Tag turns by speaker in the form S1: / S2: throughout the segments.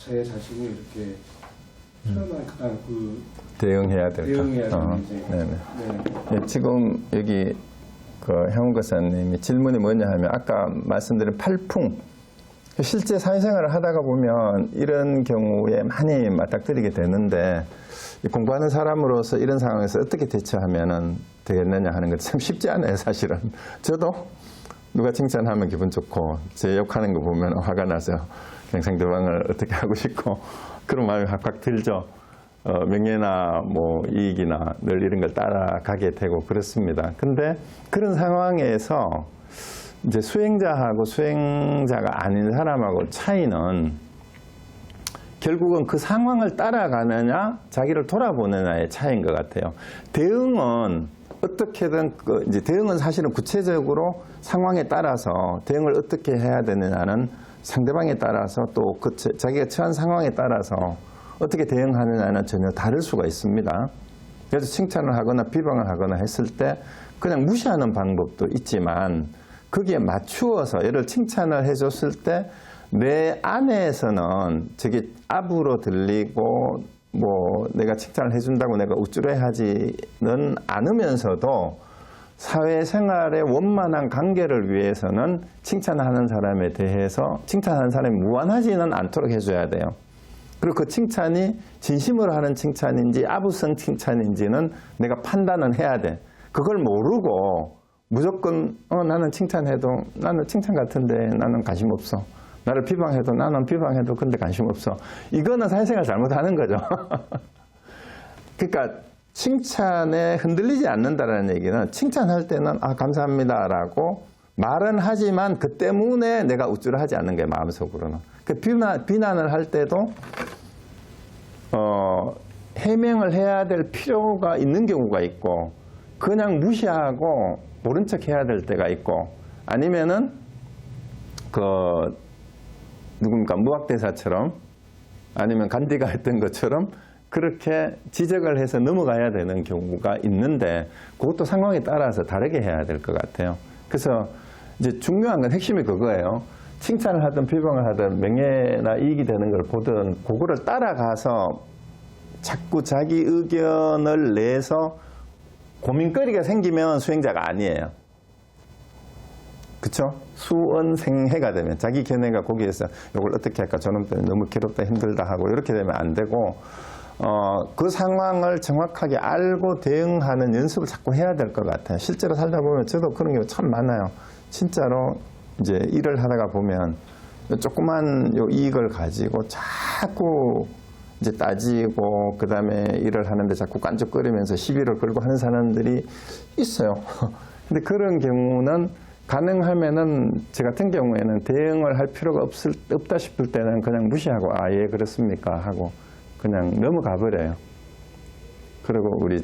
S1: 제 자신을 이렇게 표현할
S2: 대응해야 될까?
S1: 대응해야 되는
S2: 네네.
S1: 네.
S2: 예, 지금 여기 혜원 교사님이 질문이 뭐냐 하면 아까 말씀드린 팔풍, 실제 사회생활을 하다가 보면 이런 경우에 많이 맞닥뜨리게 되는데 공부하는 사람으로서 이런 상황에서 어떻게 대처하면 되겠느냐 하는 건 참 쉽지 않아요, 사실은. 저도 누가 칭찬하면 기분 좋고 제 욕하는 거 보면 화가 나서 그냥 상대방을 어떻게 하고 싶고 그런 마음이 확 들죠. 명예나 뭐 이익이나 늘 이런 걸 따라가게 되고 그렇습니다. 근데 그런 상황에서 이제 수행자하고 수행자가 아닌 사람하고 차이는 결국은 그 상황을 따라가느냐 자기를 돌아보느냐의 차이인 것 같아요. 대응은 어떻게든 이제 대응은 사실은 구체적으로 상황에 따라서 대응을 어떻게 해야 되느냐는 상대방에 따라서 또 자기가 처한 상황에 따라서 어떻게 대응하느냐는 전혀 다를 수가 있습니다. 그래서 칭찬을 하거나 비방을 하거나 했을 때 그냥 무시하는 방법도 있지만 거기에 맞추어서 예를 칭찬을 해줬을 때 내 안에서는 저게 압으로 들리고 뭐 내가 칭찬을 해준다고 내가 우쭐해하지는 않으면서도 사회생활의 원만한 관계를 위해서는 칭찬하는 사람에 대해서 칭찬하는 사람이 무한하지는 않도록 해줘야 돼요. 그리고 그 칭찬이 진심으로 하는 칭찬인지 아부성 칭찬인지는 내가 판단은 해야 돼. 그걸 모르고 무조건 나는 칭찬해도 나는 칭찬 같은데 나는 관심 없어. 나를 비방해도 나는 비방해도 근데 관심 없어. 이거는 사회생활 잘못하는 거죠. 그러니까 칭찬에 흔들리지 않는다는 얘기는 칭찬할 때는 감사합니다 라고 말은 하지만 그 때문에 내가 우쭐하지 않는 게 마음속으로는. 그 비난을 할 때도 해명을 해야 될 필요가 있는 경우가 있고 그냥 무시하고 모른 척 해야 될 때가 있고 아니면은 누굽니까 무학대사처럼 아니면 간디가 했던 것처럼 그렇게 지적을 해서 넘어가야 되는 경우가 있는데 그것도 상황에 따라서 다르게 해야 될 것 같아요. 그래서 이제 중요한 건 핵심이 그거예요. 칭찬을 하든 비방을 하든 명예나 이익이 되는 걸 보든 그거를 따라가서 자꾸 자기 의견을 내서 고민거리가 생기면 수행자가 아니에요. 그쵸? 수언생해가 되면 자기 견해가 거기에서 이걸 어떻게 할까 저놈 때문에 너무 괴롭다 힘들다 하고 이렇게 되면 안 되고 그 상황을 정확하게 알고 대응하는 연습을 자꾸 해야 될 것 같아요. 실제로 살다 보면 저도 그런 경우 참 많아요. 진짜로 이제 일을 하다가 보면 조그만 이익을 가지고 자꾸 이제 따지고 그 다음에 일을 하는데 자꾸 깐죽거리면서 시비를 걸고 하는 사람들이 있어요. 근데 그런 경우는 가능하면은 저 같은 경우에는 대응을 할 필요가 없다 싶을 때는 그냥 무시하고 예 그렇습니까 하고 그냥 넘어가 버려요. 그리고 우리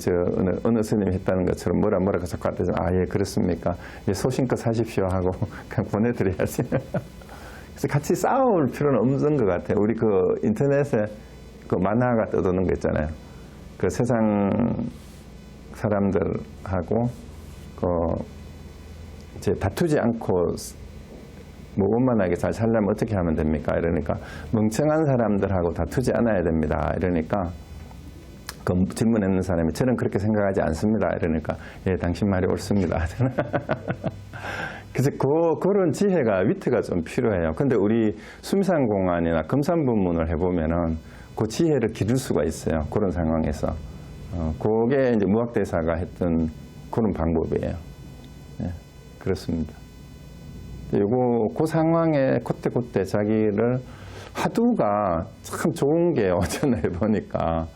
S2: 어느 스님이 했다는 것처럼 뭐라 자꾸 하더니 예 그렇습니까 예, 소신껏 사십시오 하고 그냥 보내드려야지. 그래서 같이 싸울 필요는 없는 것 같아요. 우리 인터넷에 만화가 떠도는 거 있잖아요. 세상 사람들하고 이제 다투지 않고 뭐 원만하게 잘 살려면 어떻게 하면 됩니까? 이러니까 멍청한 사람들하고 다투지 않아야 됩니다. 이러니까 질문했는 사람이 저는 그렇게 생각하지 않습니다. 이러니까 예, 당신 말이 옳습니다. 그래서 그런 지혜가 위트가 좀 필요해요. 근데 우리 수미산공안이나 금산법문을 해보면은 그 지혜를 기를 수가 있어요. 그런 상황에서 그게 이제 무학대사가 했던 그런 방법이에요. 네, 그렇습니다. 그 상황에 그때 자기를 화두가 참 좋은 게 어쩌나 해보니까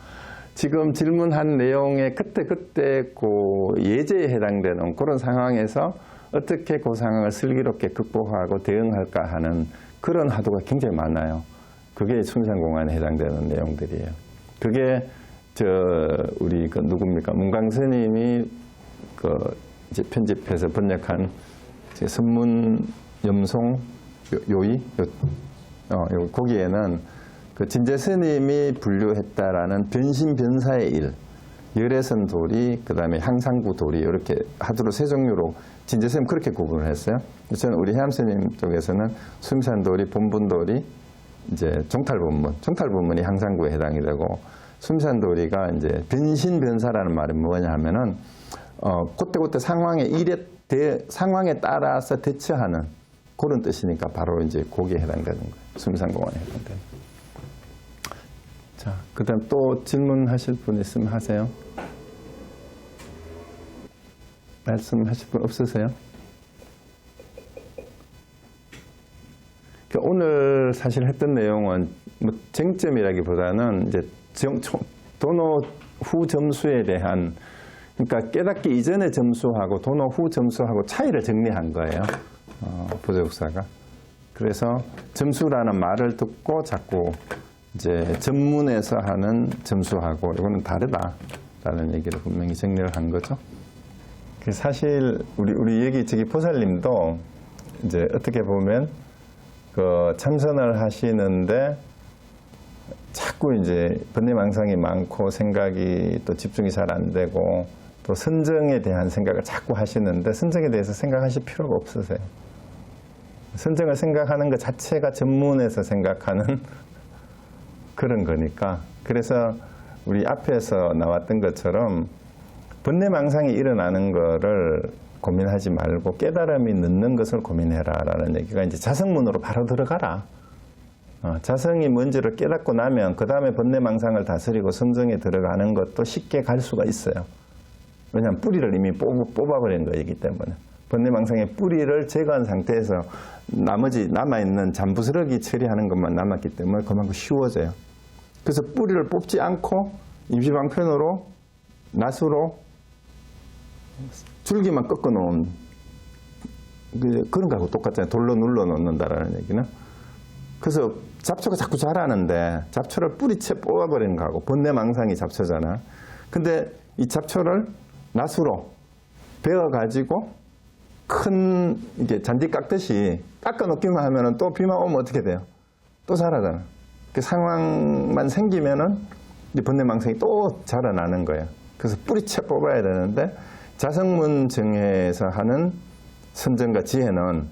S2: 지금 질문한 내용에 그때 그 예제에 해당되는 그런 상황에서 어떻게 그 상황을 슬기롭게 극복하고 대응할까 하는 그런 화두가 굉장히 많아요. 그게 수미산공안에 해당되는 내용들이에요. 그게 우리 누굽니까 문광 스님이 이제 편집해서 번역한 선문 염송 요의 거기에는 진제 스님이 분류했다라는 변신 변사의 일, 열애선 도리, 그 다음에 향상구 도리 이렇게 하두로 세 종류로 진제 스님 그렇게 구분을 했어요. 저는 우리 해암 스님 쪽에서는 수미산 도리, 본분 도리, 이제 종탈부문이 항상구에 해당이 되고, 순산도리가 이제 변신변사라는 말이 뭐냐 하면은, 그때그때 상황에 따라서 대처하는 그런 뜻이니까 바로 이제 거기에 해당되는 거예요. 순산공원에 해당되는. 자, 그 다음 또 질문하실 분 있으면 하세요. 말씀하실 분 없으세요? 오늘 사실 했던 내용은 뭐 쟁점이라기보다는 이제 도노 후 점수에 대한, 그러니까 깨닫기 이전의 점수하고 도노 후 점수하고 차이를 정리한 거예요. 보조국사가. 그래서 점수라는 말을 듣고 자꾸 이제 전문에서 하는 점수하고 이거는 다르다라는 얘기를 분명히 정리를 한 거죠. 사실 우리 여기 저기 보살님도 이제 어떻게 보면 그 참선을 하시는데 자꾸 이제 번뇌망상이 많고 생각이 또 집중이 잘 안 되고 또 선정에 대한 생각을 자꾸 하시는데 선정에 대해서 생각하실 필요가 없으세요. 선정을 생각하는 것 자체가 전문에서 생각하는 그런 거니까. 그래서 우리 앞에서 나왔던 것처럼 번뇌망상이 일어나는 거를 고민하지 말고 깨달음이 늦는 것을 고민해라 라는 얘기가 이제 자성문으로 바로 들어가라. 자성이 뭔지를 깨닫고 나면 그 다음에 번뇌망상을 다스리고 선정에 들어가는 것도 쉽게 갈 수가 있어요. 왜냐하면 뿌리를 이미 뽑아버린 거이기 때문에. 번뇌망상의 뿌리를 제거한 상태에서 나머지 남아있는 잔부스러기 처리하는 것만 남았기 때문에 그만큼 쉬워져요. 그래서 뿌리를 뽑지 않고 임시방편으로 낫으로 줄기만 꺾어놓은 그런 거하고 똑같잖아요. 돌로 눌러 놓는다라는 얘기는. 그래서 잡초가 자꾸 자라는데 잡초를 뿌리채 뽑아버리는 거하고 번뇌망상이 잡초잖아. 근데 이 잡초를 낫으로 베어가지고 큰 이게 잔디 깎듯이 깎아놓기만 하면은 또 비만 오면 어떻게 돼요? 또 자라잖아. 그 상황만 생기면은 이 번뇌망상이 또 자라나는 거예요. 그래서 뿌리채 뽑아야 되는데 자성문 정회에서 하는 선정과 지혜는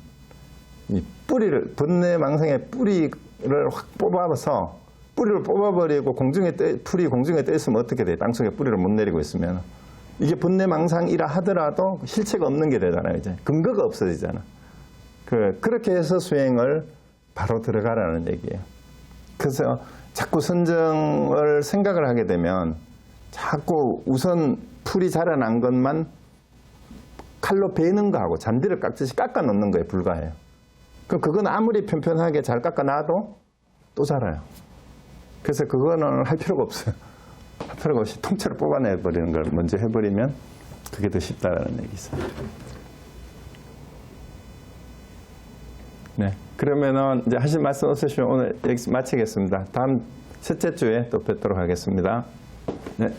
S2: 이 뿌리를, 번뇌망상의 뿌리를 확 뽑아서 뿌리를 뽑아버리고 풀이 공중에 떠 있으면 어떻게 돼? 땅속에 뿌리를 못 내리고 있으면. 이게 번뇌망상이라 하더라도 실체가 없는 게 되잖아요, 이제. 근거가 없어지잖아. 그렇게 해서 수행을 바로 들어가라는 얘기예요. 그래서 자꾸 선정을 생각을 하게 되면 자꾸 우선 풀이 자라난 것만 칼로 베는 거하고 잔디를 깎듯이 깎아 놓는 거에 불과해요. 그럼 그건 아무리 편편하게 잘 깎아 놔도 또 자라요. 그래서 그거는 할 필요가 없어요. 할 필요가 없이 통째로 뽑아내버리는 걸 먼저 해버리면 그게 더 쉽다라는 얘기 있어요. 네. 그러면은 이제 하실 말씀 없으시면 오늘 여기서 마치겠습니다. 다음 첫째 주에 또 뵙도록 하겠습니다. 네.